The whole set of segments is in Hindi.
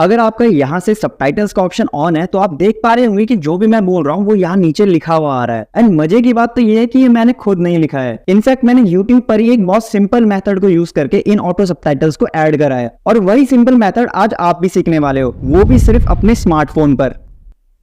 अगर आपका यहाँ से सबटाइटल्स का ऑप्शन ऑन है तो आप देख पा रहे होंगे कि जो भी मैं बोल रहा हूँ वो यहाँ नीचे लिखा हुआ आ रहा है। एंड मजे की बात तो ये है कि ये मैंने खुद नहीं लिखा है। इनफैक्ट मैंने YouTube पर ही एक बहुत सिंपल मेथड को यूज करके इन ऑटो सबटाइटल्स को ऐड करा है, और वही सिंपल मेथड आज आप भी सीखने वाले हो, वो भी सिर्फ अपने स्मार्टफोन पर।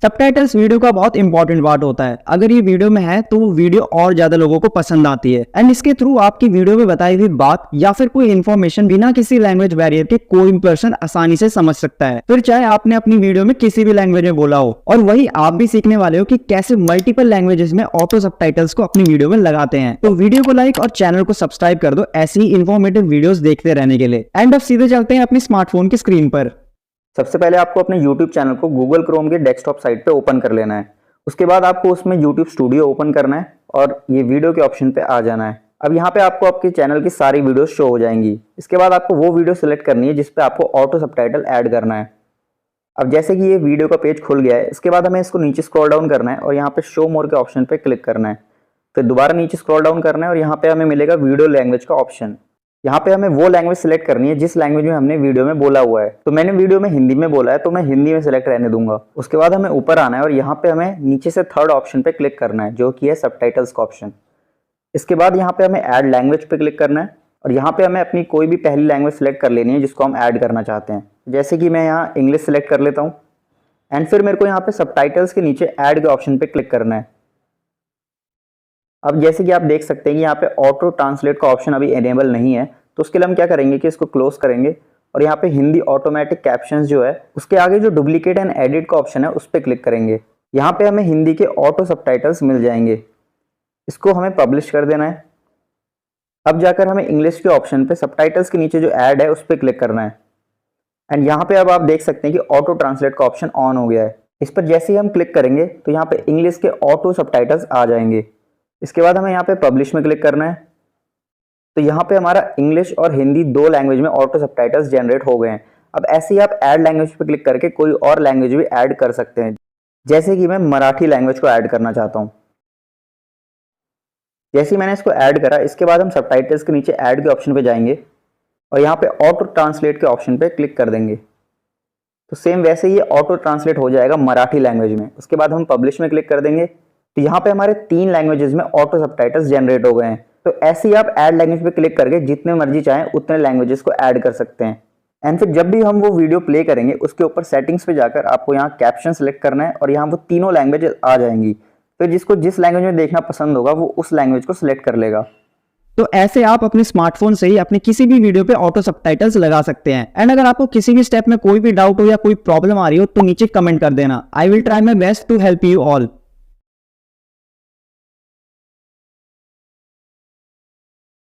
सबटाइटल्स वीडियो का बहुत इंपॉर्टेंट पार्ट होता है। अगर ये वीडियो में है तो वो वीडियो और ज्यादा लोगों को पसंद आती है, एंड इसके थ्रू आपकी वीडियो में बताई हुई बात या फिर कोई इन्फॉर्मेशन बिना किसी लैंग्वेज बैरियर के कोई भी पर्सन आसानी से समझ सकता है, फिर चाहे आपने अपनी वीडियो में किसी भी लैंग्वेज में बोला हो। और वही आप भी सीखने वाले हो कि कैसे मल्टीपल लैंग्वेजेस में ऑटो सबटाइटल्स को अपनी वीडियो में लगाते हैं। तो वीडियो को लाइक और चैनल को सब्सक्राइब कर दो ऐसी ही इन्फॉर्मेटिव वीडियोस देखते रहने के लिए। एंड अब सीधे चलते हैं अपने स्मार्टफोन की स्क्रीन पर। सबसे पहले आपको अपने YouTube चैनल को Google Chrome के डेस्कटॉप साइट पे ओपन कर लेना है। उसके बाद आपको उसमें YouTube स्टूडियो ओपन करना है और ये वीडियो के ऑप्शन पे आ जाना है। अब यहाँ पे आपको आपके चैनल की सारी वीडियो शो हो जाएंगी। इसके बाद आपको वो वीडियो सिलेक्ट करनी है जिस पे आपको ऑटो सबटाइटल ऐड करना है। अब जैसे कि ये वीडियो का पेज खुल गया है, इसके बाद हमें इसको नीचे स्क्रॉल डाउन करना है और यहाँ पे शो मोर के ऑप्शन पे क्लिक करना है। फिर दोबारा नीचे स्क्रॉल डाउन करना है और यहाँ पे हमें मिलेगा वीडियो लैंग्वेज का ऑप्शन। यहाँ पे हमें वो लैंग्वेज सिलेक्ट करनी है जिस लैंग्वेज में हमने वीडियो में बोला हुआ है। तो मैंने वीडियो में हिंदी में बोला है तो मैं हिंदी में सिलेक्ट रहने दूंगा। उसके बाद हमें ऊपर आना है और यहाँ पे हमें नीचे से थर्ड ऑप्शन पे क्लिक करना है जो कि है सबटाइटल्स का ऑप्शन। इसके बाद यहाँ पे हमें ऐड लैंग्वेज पे क्लिक करना है और यहाँ पे हमें अपनी कोई भी पहली लैंग्वेज सिलेक्ट कर लेनी है जिसको हम ऐड करना चाहते हैं। जैसे कि मैं यहाँ इंग्लिश सिलेक्ट कर लेता हूँ एंड फिर मेरे को यहाँ पे सबटाइटल्स के नीचे ऐड के ऑप्शन पे क्लिक करना है। अब जैसे कि आप देख सकते हैं कि यहाँ पे ऑटो ट्रांसलेट का ऑप्शन अभी एनेबल नहीं है, तो उसके लिए हम क्या करेंगे कि इसको क्लोज करेंगे और यहाँ पे हिंदी ऑटोमेटिक कैप्शंस जो है उसके आगे जो डुप्लीकेट एंड एडिट का ऑप्शन है उस पर क्लिक करेंगे। यहाँ पे हमें हिंदी के ऑटो सबटाइटल्स मिल जाएंगे। इसको हमें पब्लिश कर देना है। अब जाकर हमें इंग्लिश के ऑप्शन पे सबटाइटल्स के नीचे जो ऐड है उस पर क्लिक करना है एंड यहाँ पे अब आप देख सकते हैं कि ऑटो ट्रांसलेट का ऑप्शन ऑन हो गया है। इस पर जैसे ही हम क्लिक करेंगे तो यहाँ पे इंग्लिश के ऑटो सबटाइटल्स आ जाएंगे। इसके बाद हमें यहाँ पे पब्लिश में क्लिक करना है। तो यहाँ पे हमारा इंग्लिश और हिंदी दो लैंग्वेज में ऑटो सबटाइटल्स जनरेट हो गए हैं। अब ऐसे ही आप ऐड लैंग्वेज पे क्लिक करके कोई और लैंग्वेज भी ऐड कर सकते हैं। जैसे कि मैं मराठी लैंग्वेज को ऐड करना चाहता हूँ। जैसे ही मैंने इसको ऐड करा, इसके बाद हम सबटाइटल्स के नीचे ऐड के ऑप्शन पे जाएंगे और यहाँ पे ऑटो ट्रांसलेट के ऑप्शन पे क्लिक कर देंगे। तो सेम वैसे ही ऑटो ट्रांसलेट हो जाएगा मराठी लैंग्वेज में। उसके बाद हम पब्लिश में क्लिक कर देंगे तो यहाँ पे हमारे 3 लैंग्वेजेस में ऑटो सबटाइटल्स जनरेट हो गए हैं। तो ऐसे ही आप ऐड लैंग्वेज पे क्लिक करके जितने मर्जी चाहें उतने लैंग्वेजेस को ऐड कर सकते हैं। एंड फिर जब भी हम वो वीडियो प्ले करेंगे उसके ऊपर सेटिंग्स पे जाकर आपको यहाँ कैप्शन सेलेक्ट करना है और यहाँ वो तीनों लैंग्वेज आ जाएंगी। फिर जिसको जिस लैंग्वेज में देखना पसंद होगा वो उस लैंग्वेज को सिलेक्ट कर लेगा। तो ऐसे आप अपने स्मार्टफोन से ही अपने किसी भी वीडियो पे ऑटो सबटाइटल्स लगा सकते हैं। एंड अगर आपको किसी भी स्टेप में कोई भी डाउट हो या कोई प्रॉब्लम आ रही हो तो नीचे कमेंट कर देना। I will try my best to help you all.